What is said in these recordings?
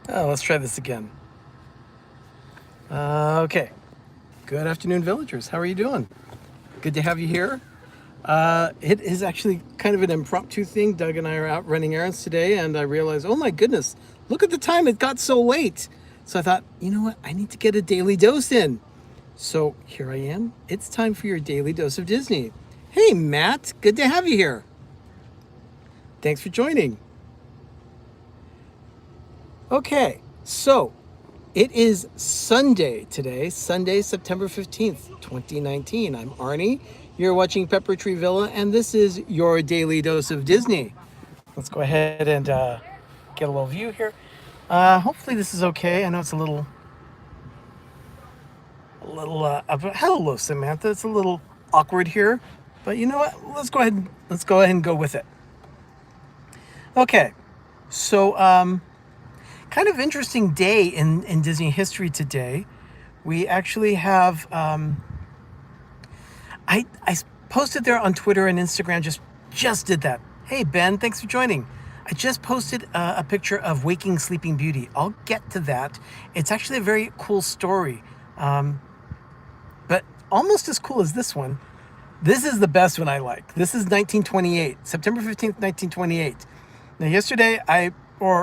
Let's try this again. Okay. Good afternoon, villagers. How are you doing? Good to have you here. It is actually kind of an impromptu thing. Doug and I are out running errands today, and I realized, oh my goodness, look at the time. It got so late. So I thought, you know what? I need to get a daily dose in. So here I am. It's time for your daily dose of Disney. Hey, Matt. Good to have you here. Thanks for joining. Okay, so it is Sunday today, Sunday, September 15th, 2019. I'm Arnie. You're watching Pepper Tree Villa, and this is your daily dose of Disney. Let's go ahead and get a little view here. Hopefully this is okay. I know it's a little, hello, Samantha. It's a little awkward here, but you know what? Let's go ahead and go with it. Okay, so kind of interesting day in Disney history today. We actually have, I posted there on Twitter and Instagram, just did that. Hey, Ben, thanks for joining. I just posted a picture of Waking Sleeping Beauty. I'll get to that. It's actually a very cool story, but almost as cool as this one. This is the best one I like. This is 1928, September 15th, 1928. Now,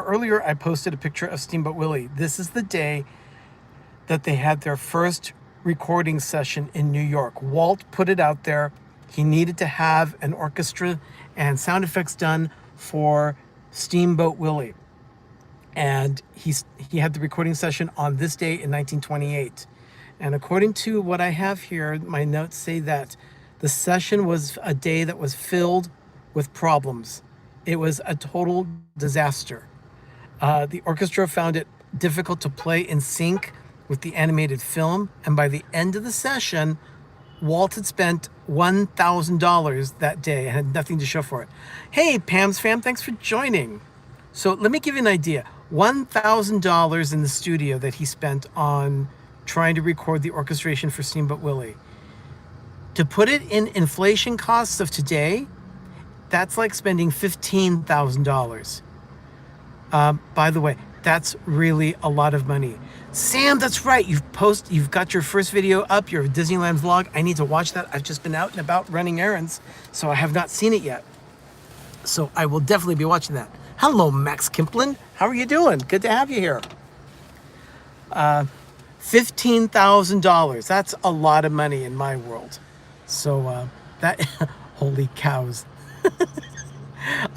earlier, I posted a picture of Steamboat Willie. This is the day that they had their first recording session in New York. Walt put it out there. He needed to have an orchestra and sound effects done for Steamboat Willie. And he had the recording session on this day in 1928. And according to what I have here, my notes say that the session was a day that was filled with problems. It was a total disaster. The orchestra found it difficult to play in sync with the animated film, and by the end of the session, Walt had spent $1,000 that day and had nothing to show for it. Hey, Pam's fam, thanks for joining. So let me give you an idea. $1,000 in the studio that he spent on trying to record the orchestration for Steamboat Willie. To put it in inflation costs of today, that's like spending $15,000. By the way, that's really a lot of money. Sam, that's right. You've got your first video up, your Disneyland vlog. I need to watch that. I've just been out and about running errands, so I have not seen it yet. So I will definitely be watching that. Hello, Max Kimplin. How are you doing? Good to have you here. $15,000. That's a lot of money in my world. So that, holy cows.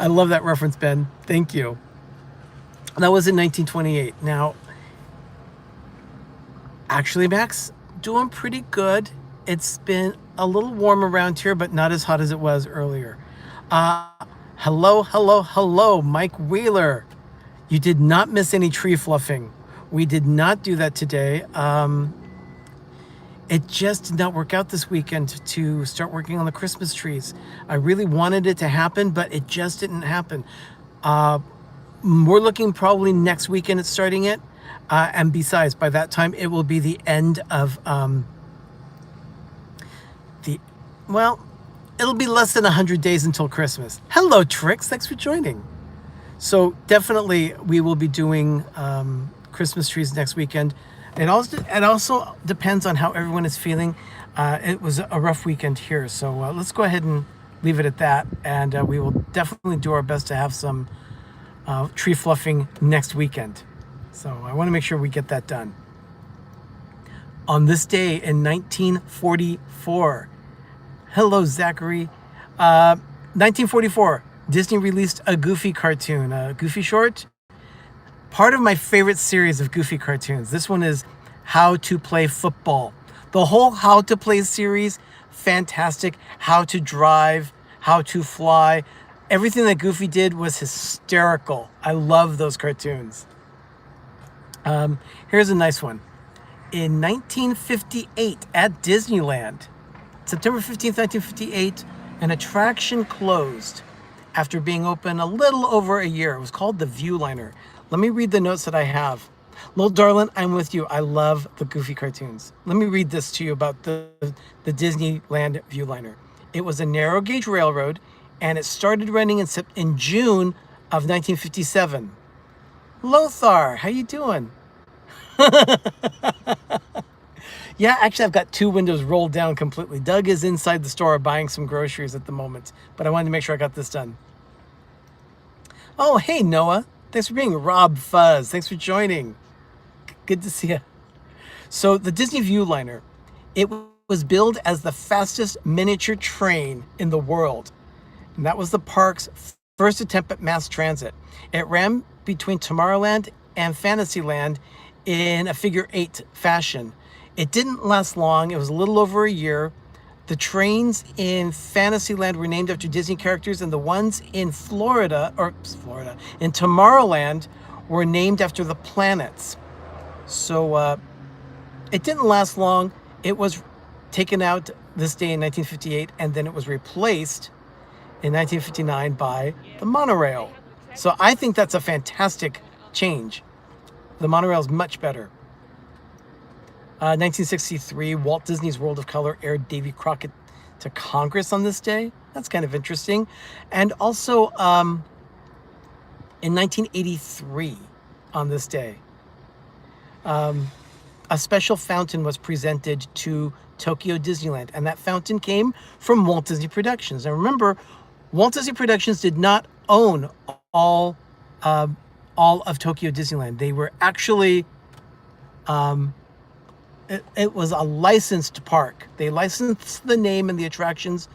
I love that reference, Ben. Thank you. That was in 1928. Now, actually, Max, doing pretty good. It's been a little warm around here, but not as hot as it was earlier. Hello, Mike Wheeler. You did not miss any tree fluffing. We did not do that today. It just did not work out this weekend to start working on the Christmas trees. I really wanted it to happen, but it just didn't happen. We're looking probably next weekend at starting it. And besides, by that time, it will be the end of it'll be less than 100 days until Christmas. Hello, Trix. Thanks for joining. So definitely we will be doing Christmas trees next weekend. It also depends on how everyone is feeling. It was a rough weekend here. So let's go ahead and leave it at that. And we will definitely do our best to have some tree fluffing next weekend. So I want to make sure we get that done. On this day in 1944, hello, Zachary. 1944, Disney released a Goofy cartoon, a Goofy short. Part of my favorite series of Goofy cartoons. This one is How to Play Football. The whole How to Play series, fantastic. How to drive, how to fly. Everything that Goofy did was hysterical. I love those cartoons. Here's a nice one. In 1958 at Disneyland, September 15th, 1958, an attraction closed after being open a little over a year. It was called the Viewliner. Let me read the notes that I have. Little darling, I'm with you. I love the Goofy cartoons. Let me read this to you about the Disneyland Viewliner. It was a narrow gauge railroad, and it started running in June of 1957. Lothar, how you doing? Yeah, actually, I've got two windows rolled down completely. Doug is inside the store buying some groceries at the moment, but I wanted to make sure I got this done. Oh, hey, Noah. Thanks for being Rob Fuzz. Thanks for joining. Good to see you. So the Disney Viewliner, it was billed as the fastest miniature train in the world. And that was the park's first attempt at mass transit. It ran between Tomorrowland and Fantasyland in a figure-8 fashion. It didn't last long. It was a little over a year. The trains in Fantasyland were named after Disney characters, and the ones in in Tomorrowland were named after the planets. So it didn't last long. It was taken out this day in 1958, and then it was replaced in 1959 by the monorail. So I think that's a fantastic change. The monorail is much better. 1963, Walt Disney's World of Color aired Davy Crockett to Congress on this day. That's kind of interesting. And also in 1983, on this day, a special fountain was presented to Tokyo Disneyland, and that fountain came from Walt Disney Productions. And remember, Walt Disney Productions did not own all of Tokyo Disneyland. They were actually it was a licensed park. They licensed the name and the attractions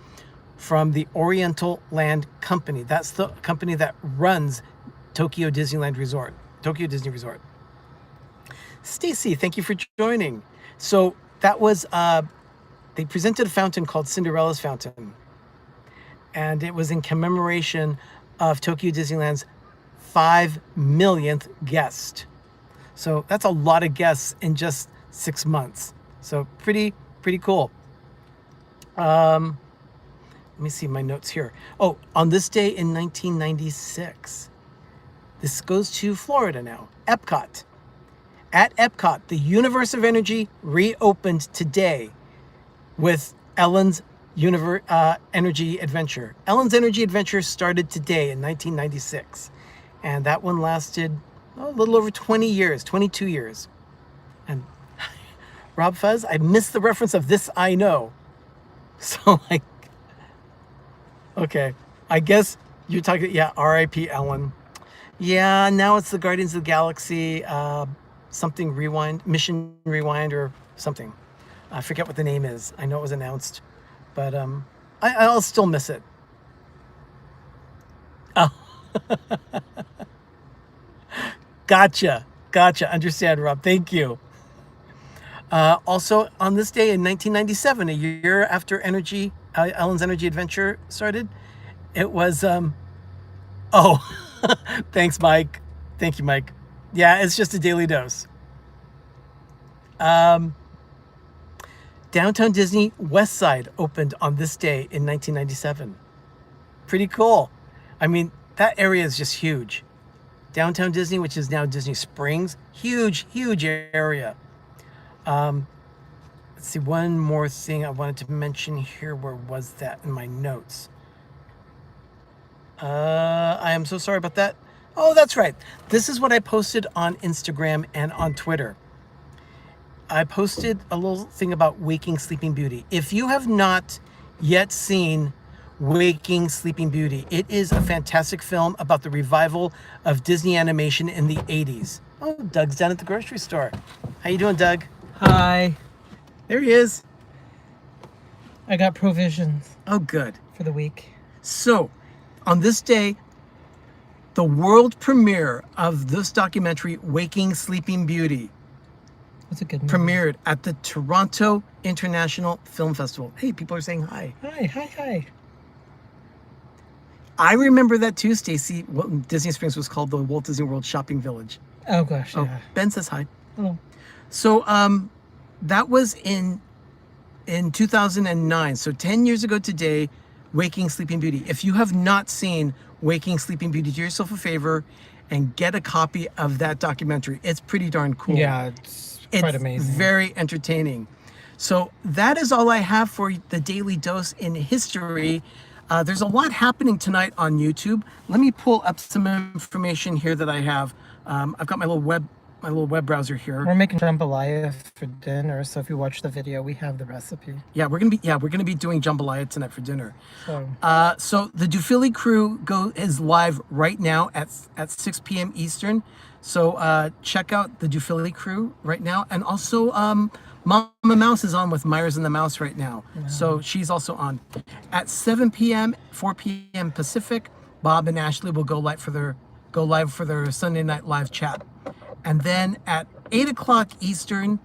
from the Oriental Land Company. That's the company that runs Tokyo Disneyland Resort, Tokyo Disney Resort. Stacy, thank you for joining. So that was, they presented a fountain called Cinderella's Fountain. And it was in commemoration of Tokyo Disneyland's 5 millionth guest. So that's a lot of guests in just 6 months. So pretty cool. Let me see my notes here. Oh, on this day in 1996, this goes to Florida now, Epcot. At Epcot, the Universe of Energy reopened today with Ellen's Energy Adventure. Ellen's Energy Adventure started today in 1996. And that one lasted a little over 20 years, 22 years. And Rob Fuzz, I missed the reference of This I Know. So like, okay, I guess you're talking, yeah, R.I.P. Ellen. Yeah, now it's the Guardians of the Galaxy, something Rewind, Mission Rewind or something. I forget what the name is. I know it was announced, but I'll still miss it. Oh. Gotcha. Understand, Rob. Thank you. Also, on this day in 1997, a year after Ellen's Energy Adventure started, it was, thanks, Mike. Thank you, Mike. Yeah, it's just a daily dose. Downtown Disney West Side opened on this day in 1997. Pretty cool. I mean, that area is just huge. Downtown Disney, which is now Disney Springs, huge area. Let's see, one more thing I wanted to mention here. Where was that in my notes? I am so sorry about that. Oh, that's right. This is what I posted on Instagram and on Twitter. I posted a little thing about Waking Sleeping Beauty. If you have not yet seen Waking Sleeping Beauty, it is a fantastic film about the revival of Disney animation in the 80s. Oh, Doug's down at the grocery store. How you doing, Doug? Hi. There he is. I got provisions Oh, good. for the week. So, on this day, the world premiere of this documentary, Waking Sleeping Beauty, That's a good movie. premiered at the Toronto International Film Festival. Hey, people are saying hi. Hi. I remember that too, Stacy. Disney Springs was called the Walt Disney World Shopping Village. Oh, gosh, Oh, yeah. Ben says hi. Hello. So that was in 2009. So 10 years ago today, Waking Sleeping Beauty. If you have not seen Waking Sleeping Beauty, do yourself a favor and get a copy of that documentary. It's pretty darn cool. Yeah, it's quite amazing. It's very entertaining. So that is all I have for the Daily Dose in history. There's a lot happening tonight on YouTube. Let me pull up some information here that I have I've got my little web browser here. We're making jambalaya for dinner, so if you watch the video, we have the recipe. Yeah, we're gonna be doing jambalaya tonight for dinner. So, So the Dufili crew is live right now at 6 p.m. Eastern. So check out the Dufili crew right now, and also Mama Mouse is on with Myers and the Mouse right now. Wow. So she's also on at 7 p.m. 4 p.m. Pacific. Bob and Ashley will go live for their Sunday night live chat, and then at 8 o'clock Eastern,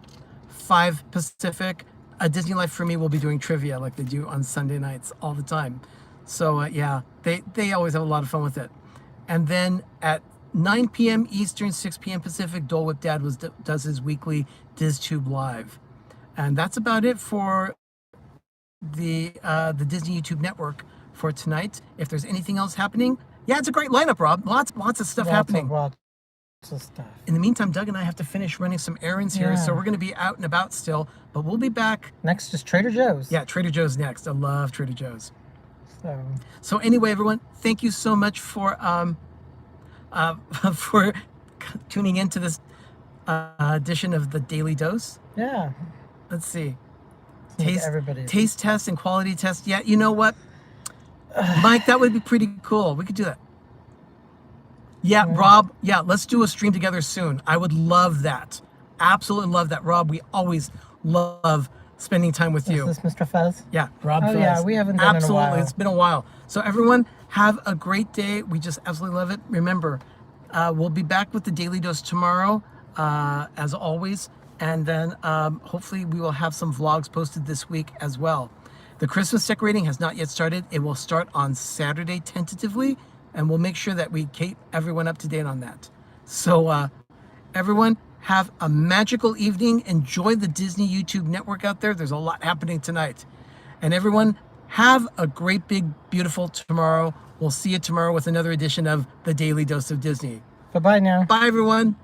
5 Pacific, Disney Life for Me will be doing trivia like they do on Sunday nights all the time. So yeah, they always have a lot of fun with it. And then at 9 p.m. Eastern, 6 p.m. Pacific, Dole Whip Dad does his weekly DizTube Live. And that's about it for the Disney YouTube network for tonight. If there's anything else happening, yeah, it's a great lineup, Rob. Lots of stuff happening. Lots of stuff. In the meantime, Doug and I have to finish running some errands here, Yeah. so we're going to be out and about still, but we'll be back. Next is Trader Joe's. Yeah, Trader Joe's next. I love Trader Joe's. So anyway, everyone, thank you so much for tuning into this edition of the Daily Dose. yeah, Let's see. everybody. Taste test and quality test. Yeah, you know what, Mike, that would be pretty cool. We could do that. Yeah, Rob. Yeah, let's do a stream together soon. I would love that. Absolutely love that, Rob. We always love spending time with you. Is this Mr. Fez? Yeah, Rob Fez. Yeah, we haven't done it in a Absolutely, while. it's been a while. So everyone, have a great day. We just absolutely love it. Remember, we'll be back with the Daily Dose tomorrow, as always. And then hopefully we will have some vlogs posted this week as well. The Christmas decorating has not yet started. It will start on Saturday tentatively, and we'll make sure that we keep everyone up to date on that. So everyone, have a magical evening. Enjoy the Disney YouTube network out there. There's a lot happening tonight. And everyone, have a great, big, beautiful tomorrow. We'll see you tomorrow with another edition of the Daily Dose of Disney. Bye-bye now. Bye, everyone.